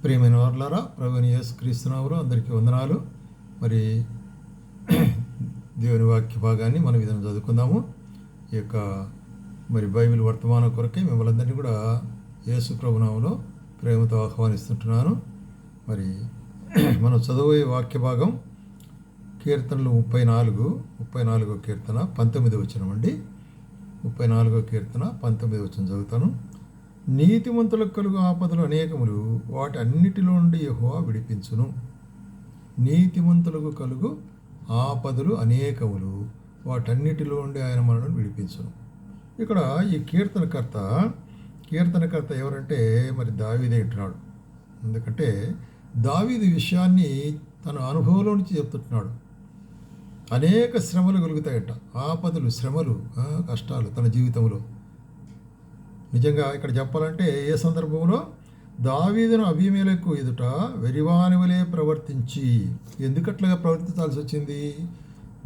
ప్రియమైన వారలారా, ప్రభువైన యేసుక్రీస్తు నామములో అందరికీ వందనాలు. మరి దేవుని వాక్య భాగాన్ని మనం విధంగా చదువుకుందాము. ఈ యొక్క మరి బైబిల్ వర్తమానం కొరకే మిమ్మల్ని అందరినీ కూడా యేసు ప్రభు నామములో ప్రేమతో ఆహ్వానిస్తుంటున్నాను. మరి మనం చదువుయే వాక్య భాగం కీర్తనలు 34వ కీర్తన 19వ వచనం అండి. 34వ కీర్తన 19వ వచనం చదువుతాను. నీతిమంతులకు కలుగు ఆపదలు అనేకములు, వాటి అన్నిటిలో నుండి యెహోవా విడిపించును. నీతిమంతులకు కలుగు ఆపదలు అనేకములు, వాటన్నిటిలో నుండి ఆయన మనల్ని విడిపించును. ఇక్కడ ఈ కీర్తనకర్త ఎవరంటే మరి దావీదే అంటున్నాడు. ఎందుకంటే దావీదు విషయాన్ని తన అనుభవంలో నుంచి చెప్తుంటున్నాడు. అనేక శ్రమలు కలుగుతాయట, ఆపదలు, శ్రమలు, కష్టాలు తన జీవితంలో. నిజంగా ఇక్కడ చెప్పాలంటే ఏ సందర్భంలో దావీదును అబీమెలెకు ఎదుట వెరివాని వలె ప్రవర్తించి, ఎందుకట్లాగా ప్రవర్తించాల్సి వచ్చింది?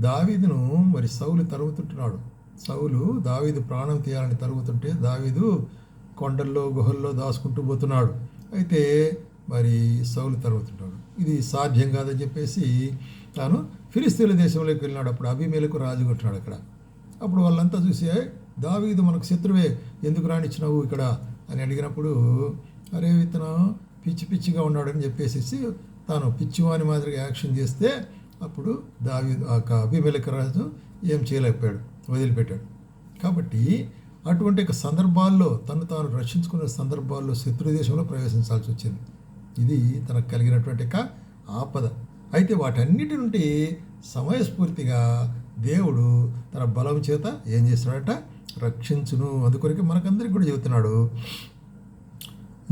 దావీదును మరి సౌలు తరుగుతుంటున్నాడు. సౌలు దావీదు ప్రాణం తీయాలని తరుగుతుంటే దావీదు కొండల్లో గుహల్లో దాచుకుంటూ పోతున్నాడు. అయితే మరి సౌలు తరుగుతుంటాడు. ఇది సాధ్యం కాదని చెప్పేసి తాను ఫిలిస్తీన్ల దేశంలోకి వెళ్ళినాడు. అప్పుడు అబీమెలెకు రాజు కొట్టినాడు అక్కడ. అప్పుడు వాళ్ళంతా చూసి, దావీదు మనకు శత్రువే, ఎందుకు రానిచ్చినావు ఇక్కడ అని అడిగినప్పుడు, అరే ఇతను పిచ్చిగా ఉన్నాడని చెప్పేసి తాను పిచ్చివాని మాదిరిగా యాక్షన్ చేస్తే అప్పుడు దావీదు అబీమెలెకు రాజు ఏం చేయలేకపోయాడు, వదిలిపెట్టాడు. కాబట్టి అటువంటి సందర్భాల్లో తాను రక్షించుకునే సందర్భాల్లో శత్రు దేశంలో ప్రవేశించాల్సి వచ్చింది. ఇది తనకు కలిగినటువంటి ఆపద. అయితే వాటన్నిటి నుండి సమయస్ఫూర్తిగా దేవుడు తన బలం చేత ఏం చేస్తున్నాడట? రక్షించును. అందుకొరికి మనకందరికి కూడా చెబుతున్నాడు,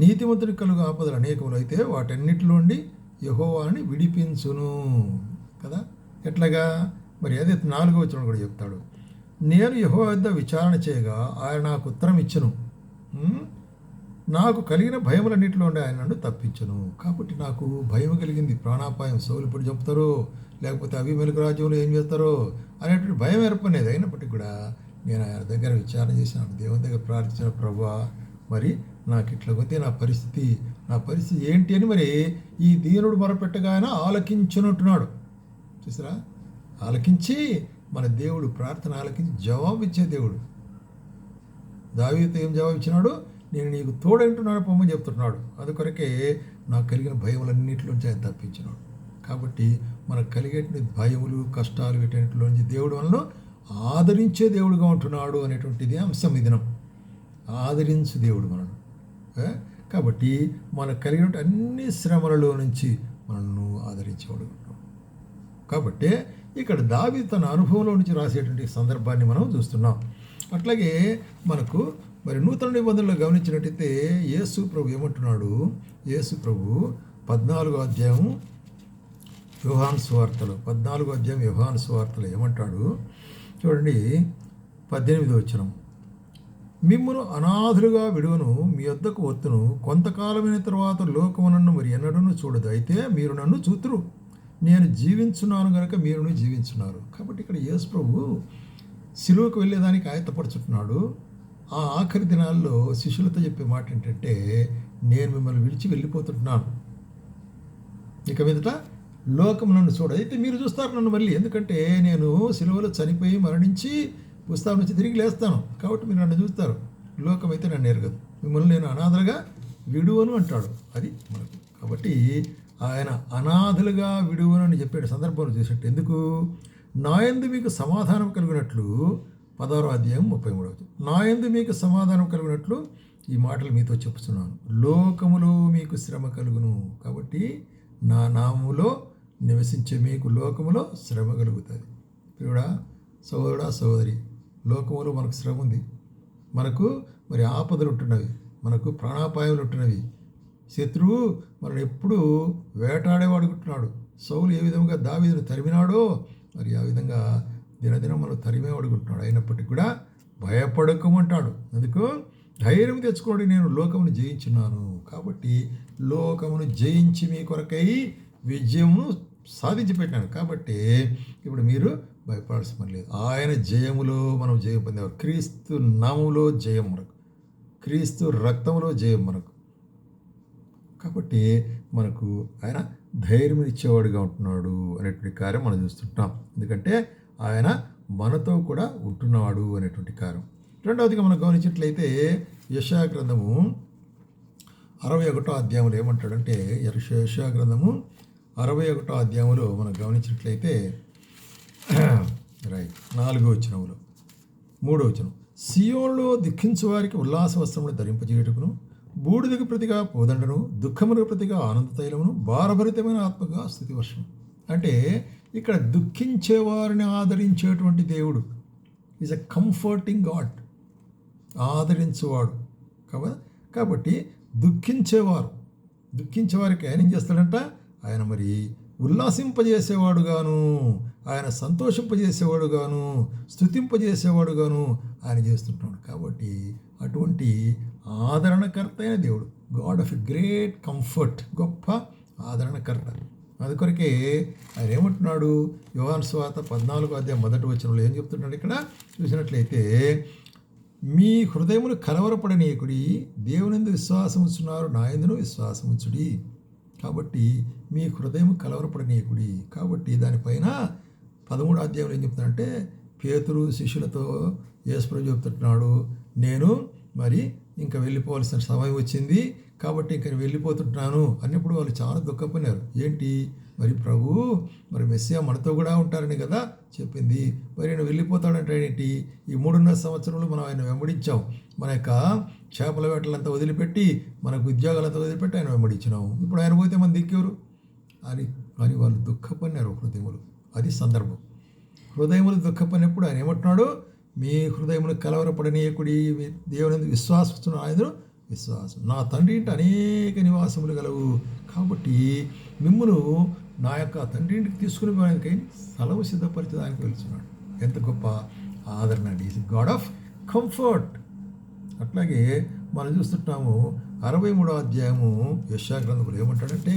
నీతిమంతుడికి కలుగు ఆపదలు అనేకములు, అయితే వాటన్నిటిలో నుండి యెహోవాని విడిపించును కదా. ఎట్లాగా? మరి అదే 4వ వచనం కూడా చెప్తాడు, నేను యెహోవా వద్ద విచారణ చేయగా ఆయన నాకు ఉత్తరం ఇచ్చును, నాకు కలిగిన భయములన్నింటిలో ఉండి ఆయన నన్ను తప్పించును. కాబట్టి నాకు భయం కలిగింది, ప్రాణాపాయం, సౌలు ఇప్పుడు చెప్తారో లేకపోతే అబీమెలెకు రాజ్యంలో ఏం చేస్తారో అనేటువంటి భయం ఏర్పడేది. అయినప్పటికీ కూడా నేను ఆయన దగ్గర విచారణ చేసినాను, దేవుని దగ్గర ప్రార్థించిన, ప్రభువా మరి నాకు ఇట్లా పోతే నా పరిస్థితి ఏంటి అని మరి ఈ దీనుడు మొరపెట్టగా ఆయన ఆలకించునంటున్నాడు. చూసారా? ఆలకించి మన దేవుడు ప్రార్థన ఆలకించి జవాబు ఇచ్చే దేవుడు. దావీదుతో ఏం జవాబు ఇచ్చినాడు? నేను నీకు తోడంటున్నాను పొమ్మని చెప్తున్నాడు. అందుకొరకే నాకు కలిగిన భయములన్నింటిలోంచి ఆయన తప్పించినాడు. కాబట్టి మనకు కలిగేటువంటి భయములు, కష్టాలు, వీటన్నిటిలోంచి దేవుడు వలన ఆదరించే దేవుడుగా ఉంటున్నాడు అనేటువంటిది అంశం. ఈ దినం ఆదరించు దేవుడు మనను. కాబట్టి మనకు కలిగిన అన్ని శ్రమలలో నుంచి మనను ఆదరించేవాడు. కాబట్టి ఇక్కడ దావీదు తన అనుభవంలో నుంచి రాసేటువంటి సందర్భాన్ని మనం చూస్తున్నాం. అట్లాగే మనకు మరి నూతన నిబంధనలో గమనించినట్టయితే యేసు ప్రభు ఏమంటున్నాడు? యేసు ప్రభు 14వ అధ్యాయం యోహాను సువార్తలో ఏమంటాడు చూడండి. 18వ వచనం, మిమ్మును అనాథులుగా విడువను, మీ వద్దకు వత్తును, కొంతకాలమైన తర్వాత లోకము నన్ను మరి ఎన్నడూ చూడదు, అయితే మీరు నన్ను చూతురు, నేను జీవించున్నాను కనుక మీరును జీవించున్నారు. కాబట్టి ఇక్కడ యేసు ప్రభు సిలువకు వెళ్ళేదానికి ఆయత్తపడుచుంటున్నాడు. ఆ ఆఖరి దినాల్లో శిష్యులతో చెప్పే మాట ఏంటంటే, నేను మిమ్మల్ని విడిచి వెళ్ళిపోతుంటున్నాను, ఇక మీదట లోకం నన్ను చూడదు, అయితే మీరు చూస్తారు నన్ను మళ్ళీ, ఎందుకంటే నేను సిలువలో చనిపోయి మరణించి పుస్తకం నుంచి తిరిగి లేస్తాను, కాబట్టి మీరు నన్ను చూస్తారు, లోకం అయితే నన్ను ఎరగదు, మిమ్మల్ని నేను అనాథలుగా విడువను అంటాడు. అది మనకు. కాబట్టి ఆయన అనాథలుగా విడువను అని చెప్పే సందర్భంలో చూసినట్టు, ఎందుకు? నాయందు మీకు సమాధానం కలిగినట్లు 16వ అధ్యాయం 33వ, నాయందు మీకు సమాధానం కలిగినట్లు ఈ మాటలు మీతో చెప్తున్నాను, లోకములో మీకు శ్రమ కలుగును. కాబట్టి నా నామములో నివసించే మీకు లోకములో శ్రమ కలుగుతుంది. ప్రియుడా, సోదరుడా, సోదరి, లోకములో మనకు శ్రమ ఉంది. మనకు మరి ఆపదలు ఉంటున్నవి, మనకు ప్రాణాపాయాలు ఉంటున్నవి. శత్రువు మనం ఎప్పుడు వేటాడేవాడుకుంటున్నాడు. సౌలు ఏ విధంగా దావీదును తరిమినాడో మరి ఆ విధంగా దినదినం మనం తరిమేవాడుకుంటున్నాడు. అయినప్పటికీ కూడా భయపడకమంటాడు. అందుకు ధైర్యం తెచ్చుకోండి, నేను లోకమును జయించున్నాను. కాబట్టి లోకమును జయించి మీ కొరకై విజయమును సాధించి పెట్టాను. కాబట్టి ఇప్పుడు మీరు భయపడాల్సిన పని లేదు. ఆయన జయములో మనం జయం పొందేవారు. క్రీస్తు నామములో జయం మనకు, క్రీస్తు రక్తములో జయం మనకు. కాబట్టి మనకు ఆయన ధైర్యం ఇచ్చేవాడుగా ఉంటున్నాడు అనేటువంటి కార్యం మనం చూస్తుంటాం. ఎందుకంటే ఆయన మనతో కూడా ఉంటున్నాడు అనేటువంటి కార్యం. రెండవదిగా మనం గమనించినట్లయితే యెషయా గ్రంథము 61వ అధ్యాయంలో ఏమంటాడంటే, యెషయా గ్రంథము 61వ అధ్యాయంలో మనం గమనించినట్లయితే రైట్ 4వ వచనంలో 3వ వచనం, సియోనులో దుఃఖించు వారికి ఉల్లాస వస్త్రమును ధరింపజేయుటకును, బూడిదకు ప్రతిగా పోదండను, దుఃఖమునకు ప్రతిగా ఆనంద తైలమును, భారభరితమైన ఆత్మగా స్తుతి వర్షం. అంటే ఇక్కడ దుఃఖించే వారిని ఆదరించేటువంటి దేవుడు. ఈజ్ ఎ కంఫర్టింగ్ గాడ్, ఆదరించేవాడు. కాబట్టి దుఃఖించేవారికి ఆయన ఏం చేస్తాడంట, ఆయన మరి ఉల్లాసింపజేసేవాడుగాను, ఆయన సంతోషింపజేసేవాడుగాను, స్తుతింపజేసేవాడుగాను ఆయన చేస్తుంటాడు. కాబట్టి అటువంటి ఆదరణకర్త అయిన దేవుడు, God of a great comfort, గొప్ప ఆదరణకర్త. అందుకొరకే ఆయన ఏమంటున్నాడు, యోహాను సువార్త 14వ అధ్యాయం 1వ వచనంలో ఏం చెప్తున్నాడు ఇక్కడ చూసినట్లయితే, మీ హృదయమును కలవరపడనీయకుడి, దేవునియందు విశ్వాసం ఉంచున్నారు, నా యందును విశ్వాసం ఉంచుడి. కాబట్టి మీ హృదయం కలవరపడనీయకుడి. కాబట్టి దానిపైన 13వ అధ్యాయంలో ఏం చెప్తున్నాడంటే, పేతురు శిష్యులతో యేసుప్రభు చెప్తున్నాడు, నేను మరి ఇంకా వెళ్ళిపోవాల్సిన సమయం వచ్చింది, కాబట్టి ఇంక వెళ్ళిపోతుంటున్నాను అన్నప్పుడు వాళ్ళు చాలా దుఃఖపోయినారు. ఏంటి మరి ప్రభు, మరి మెస్సియా మనతో కూడా ఉంటారని కదా చెప్పింది, మరి ఆయన వెళ్ళిపోతాడంటే ఏంటి? ఈ 3.5 సంవత్సరంలో మనం ఆయన వెంబడించాం, మన యొక్క చేపల వేటలంతా వదిలిపెట్టి, మనకు ఉద్యోగాలంతా వదిలిపెట్టి ఆయన వెంబడించినాము. ఇప్పుడు ఆయన పోతే మన దిక్కెవరు అని వాళ్ళు దుఃఖపడినారు హృదయములు. అది సందర్భం. హృదయములు దుఃఖపడినప్పుడు ఆయన ఏమంటున్నాడు, మీ హృదయములు కలవరపడనీయకుడి, దేవుని విశ్వాసం ఆయన విశ్వాసం, నా తండ్రి ఇంటి అనేక నివాసములు గలవు, కాబట్టి మిమ్మును నా యొక్క తండ్రి ఇంటికి తీసుకుని పోవడానికి స్థలము సిద్ధపరిచేదానికి వెళ్తున్నాడు. ఎంత గొప్ప ఆదరణ అండి, ఈజ్ గాడ్ ఆఫ్ కంఫర్ట్. అట్లాగే మనం చూస్తుంటాము 63వ అధ్యాయము యెషయా గ్రంథంలో ఏమంటాడంటే,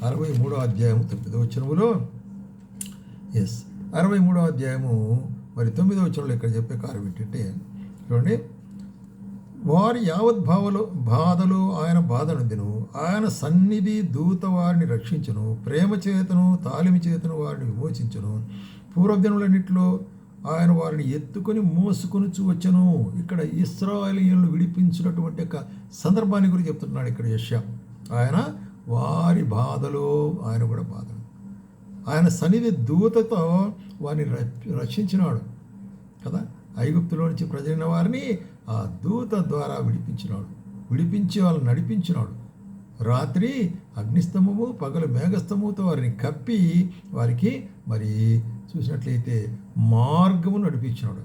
63వ అధ్యాయము 9వ వచనములో 63వ అధ్యాయము మరి 9వ వచనంలో ఇక్కడ చెప్పే కార్యం ఏంటంటే, చూడండి, వారి యావత్ బాధలు ఆయన బాధనుందిను, ఆయన సన్నిధి దూత వారిని రక్షించును, ప్రేమ చేతను తాలిమి చేతను వారిని విమోచించును, పూర్వదినములన్నిటిలో ఆయన వారిని ఎత్తుకొని మోసుకొని వచ్చును. ఇక్కడ ఇశ్రాయేలీయులను విడిపించినటువంటి యొక్క సందర్భాన్ని గురించి చెప్తున్నాడు ఇక్కడ యెషయా. ఆయన వారి బాధలు, ఆయన కూడా బాధలు, ఆయన సన్నిధి దూతతో వారిని రక్షించినాడు కదా. ఐగుప్తులో నుంచి ప్రజలైన వారిని ఆ దూత ద్వారా విడిపించి వాళ్ళని నడిపించినాడు. రాత్రి అగ్నిస్తంభము, పగలు మేఘస్తంభముతో వారిని కప్పి వారికి మరి చూసినట్లయితే మార్గము నడిపించినాడు.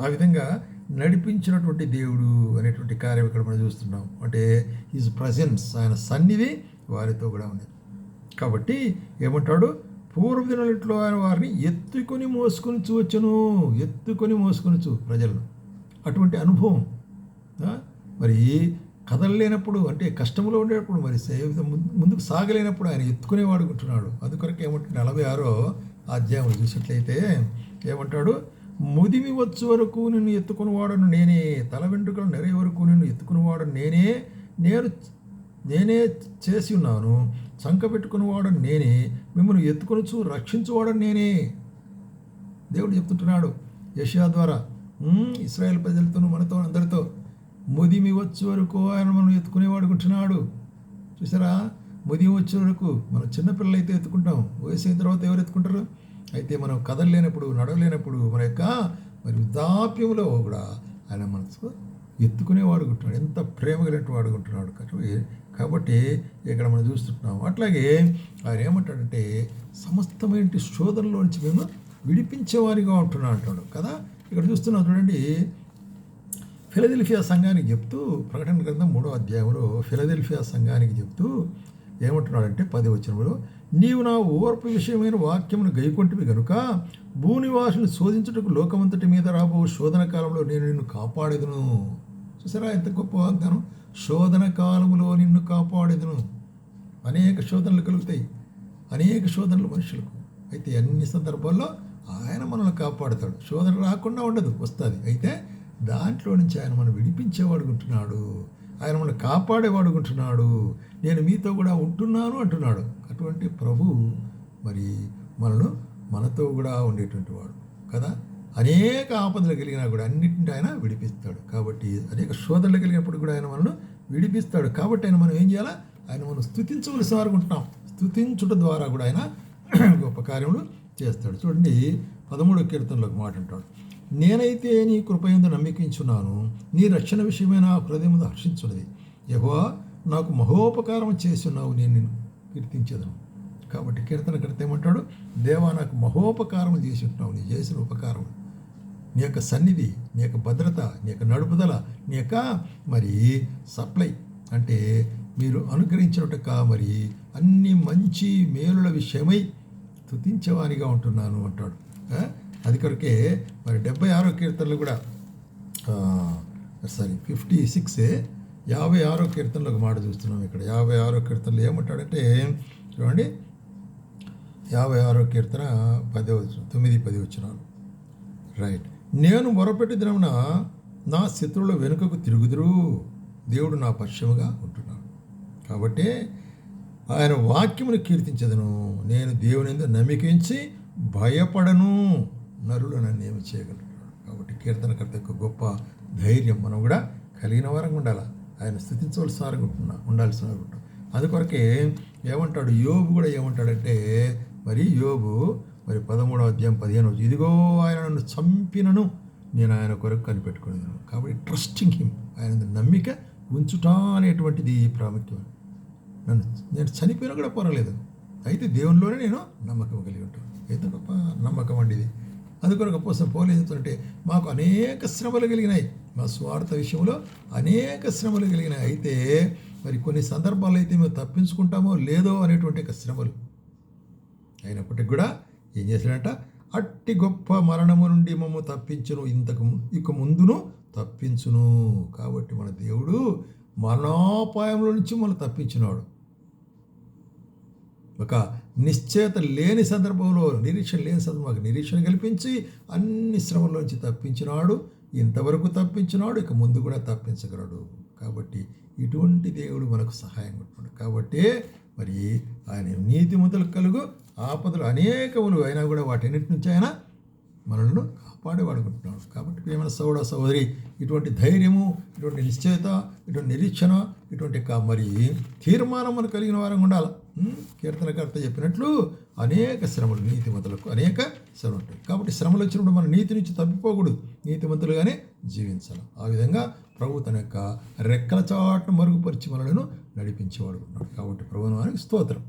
ఆ విధంగా నడిపించినటువంటి దేవుడు అనేటువంటి కార్యం ఇక్కడ మనం చూస్తున్నాం. అంటే హిజ్ ప్రజెన్స్, ఆయన సన్నిధి వారితో కూడా ఉన్నది. కాబట్టి ఏమంటాడు, పూర్వదినట్లో ఆయన వారిని ఎత్తుకొని మోసుకొని ప్రజలను. అటువంటి అనుభవం మరి కదలలేనప్పుడు, అంటే కష్టంలో ఉండేటప్పుడు, మరి ముందుకు సాగలేనప్పుడు ఆయన ఎత్తుకునేవాడు ఉంటున్నాడు. అందుకొరకు ఏమంటే 46వ అధ్యాయం చూసినట్లయితే ఏమంటాడు, ముదిమి వచ్చు వరకు నిన్ను ఎత్తుకునివాడను నేనే, తల వెంట్రుకలు నెరయ వరకు నిన్ను ఎత్తుకునివాడను నేనే చేసి ఉన్నాను, చంక పెట్టుకునివాడను నేనే, మిమ్మల్ని ఎత్తుకొనుచు రక్షించువాడను నేనే. దేవుడు చెప్తుంటున్నాడు యెషయా ద్వారా ఇశ్రాయేల్ ప్రజలతోనూ మనతో అందరితో, ముదిమి వచ్చే వరకు ఆయన మనం ఎత్తుకునేవాడుకుంటున్నాడు. చూసారా, ముదిమి వచ్చే వరకు మనం చిన్నపిల్లలు అయితే ఎత్తుకుంటాం, వయసు అయిన తర్వాత ఎవరు ఎత్తుకుంటారు? అయితే మనం కదలలేనప్పుడు, నడవలేనప్పుడు, మన యొక్క మరి వృద్ధాప్యంలో కూడా ఆయన మనసు ఎత్తుకునేవాడుకుంటున్నాడు. ఎంత ప్రేమ కలిగిన వాడుకుంటున్నాడు. కాబట్టి ఇక్కడ మనం చూస్తుంటున్నాం. అట్లాగే ఆయన ఏమంటాడంటే, సమస్తమైన శోధనలో నుంచి మేము విడిపించేవారిగా ఉంటున్నా అంటాడు కదా. ఇక్కడ చూస్తున్నాం చూడండి, ఫిలదెల్ఫియా సంఘానికి చెప్తూ, ప్రకటన గ్రంథం 3వ అధ్యాయంలో ఫిలదెల్ఫియా సంఘానికి చెప్తూ ఏమంటున్నాడంటే 10వ వచనంలో, నీవు నా ఓర్పు విషయమైన వాక్యమును గైకొంటివి గనుక భూనివాసుని శోధించుటకు లోకమంతటి మీద రాబో శోధన కాలంలో నేను నిన్ను కాపాడేదును. చూసారా ఎంత గొప్ప వాగ్దానం, శోధన కాలంలో నిన్ను కాపాడేదును. అనేక శోధనలు కలుగుతాయి, అనేక శోధనలు మనుషులకు. అయితే అన్ని సందర్భాల్లో ఆయన మనల్ని కాపాడుతాడు. శోధన రాకుండా ఉండదు, వస్తుంది. అయితే దాంట్లో నుంచి ఆయన మనం విడిపించేవాడుకుంటున్నాడు. ఆయన మనల్ని కాపాడేవాడుకుంటున్నాడు. నేను మీతో కూడా ఉంటున్నాను అంటున్నాడు. అటువంటి ప్రభు మరి మనతో కూడా ఉండేటువంటి వాడు కదా. అనేక ఆపదలు కలిగినా కూడా అన్నింటి ఆయన విడిపిస్తాడు. కాబట్టి అనేక శోధనలు కలిగినప్పుడు కూడా ఆయన మనల్ని విడిపిస్తాడు. కాబట్టి ఆయన మనం ఏం చేయాలా? ఆయన మనం స్తుతించవలసిన వారు ఉంటున్నాం. స్తుతించుట ద్వారా కూడా ఆయన గొప్ప కార్యములు చేస్తాడు. చూడండి 13వ కీర్తనలో మాట అంటాడు, నేనైతే నీ కృపయందు నమ్మికించున్నాను, నీ రక్షణ విషయమైన హృదయం హర్షించున్నది. యెహోవా నాకు మహోపకారం చేస్తున్నావు, నేను నిన్ను కీర్తించేదను. కాబట్టి కీర్తనకర్త ఏమంటాడు? దేవా నాకు మహోపకారం చేసి ఉంటున్నావు, నీ చేసిన ఉపకారం, నీ యొక్క సన్నిధి, నీ యొక్క భద్రత, నీ యొక్క నడుపుదల, నీ యొక్క మరి సప్లై అంటే మీరు అనుగ్రహించినట్టుగా మరి అన్ని మంచి మేలుల విషయమై స్తుతించేవానిగా ఉంటున్నాను అంటాడు. అది కొరకే మరి 76వ కీర్తనలు కూడా 56 కీర్తనలో ఒక మాట చూస్తున్నాం. ఇక్కడ 56వ కీర్తనలో ఏమంటాడంటే చూడండి, 56వ కీర్తన 9-10 వచనాలు. రైట్. నేను మొరపెట్టి దినమున నా శత్రువుల వెనుకకు తిరుగుదురు, దేవుడు నా పక్షముగా ఉంటున్నాడు. కాబట్టి ఆయన వాక్యమును కీర్తించదను, నేను దేవుని యందు నమ్మికించి భయపడను, నరులు నన్ను ఏమి చేయగలరు. కాబట్టి కీర్తనకర్త యొక్క గొప్ప ధైర్యం మనం కూడా కలిగిన వారంగా ఉండాలి. ఆయన స్థుతించవలసిన వారంగా ఉండాల్సిన వారు ఉంటాం. అందుకొరకే ఏమంటాడు యోబు కూడా ఏమంటాడంటే మరి యోబు మరి 13వ అధ్యాయం 15వ, ఇదిగో ఆయన నన్ను చంపినను నేను ఆయన కొరకు కనిపెట్టుకునేదాను. కాబట్టి ట్రస్టింగ్ హిమ్, ఆయన నమ్మిక ఉంచుట అనేటువంటిది ప్రాముఖ్యం. నేను చనిపోయినా కూడా పర్వాలేదు, అయితే దేవునిలోనే నేను నమ్మకం కలిగి ఉంటాను. ఎంత గొప్ప నమ్మకం అండి ఇది. అందుకొరకు అపోస్తలుడు పౌలు ఏం చెప్తాడంటే, మాకు అనేక శ్రమలు కలిగినాయి, మా స్వార్థ విషయంలో అనేక శ్రమలు కలిగినాయి, అయితే మరి కొన్ని సందర్భాల్లో అయితే మేము తప్పించుకుంటామో లేదో అనేటువంటి శ్రమలు అయినప్పటికీ కూడా ఏం చేశాడంట, అట్టి గొప్ప మరణము నుండి మమ్ము తప్పించును, ఇక ముందును తప్పించును. కాబట్టి మన దేవుడు మరణోపాయంలో నుంచి మనం తప్పించినాడు. ఒక నిశ్చయత లేని సందర్భంలో, నిరీక్షణ లేని సందర్భం మాకు నిరీక్షణ కల్పించి అన్ని శ్రమల నుంచి తప్పించినాడు. ఇంతవరకు తప్పించినాడు, ఇక ముందు కూడా తప్పించగలడు. కాబట్టి ఇటువంటి దేవుడు మనకు సహాయం ఉంటున్నాడు. కాబట్టి మరి ఆయన నీతిమంతులకు కలుగు ఆపదలు అనేకములు అయినా కూడా వాటన్నిటి నుంచి ఆయన మనల్ని కాపాడేవాడుకుంటున్నాడు. కాబట్టి ప్రియమైన సోదర సహోదరి, ఇటువంటి ధైర్యము, ఇటువంటి నిశ్చయత, ఇటువంటి నిరీక్షణ, ఇటువంటి మరి తీర్మానం మనకు కలిగిన వారంగా ఉండాలి. కీర్తనకర్త చెప్పినట్లు అనేక శ్రమలు నీతిమంతులకు అనేక శ్రమలు ఉంటాయి. కాబట్టి శ్రమలు వచ్చినప్పుడు మన నీతి నుంచి తప్పిపోకూడదు, నీతిమంతులుగానే జీవించాలి. ఆ విధంగా ప్రభు తన యొక్క రెక్కల చాటును మరుగుపరిచి మనలను నడిపించేవాడు ఉన్నాడు. కాబట్టి ప్రభువానికి స్తోత్రం.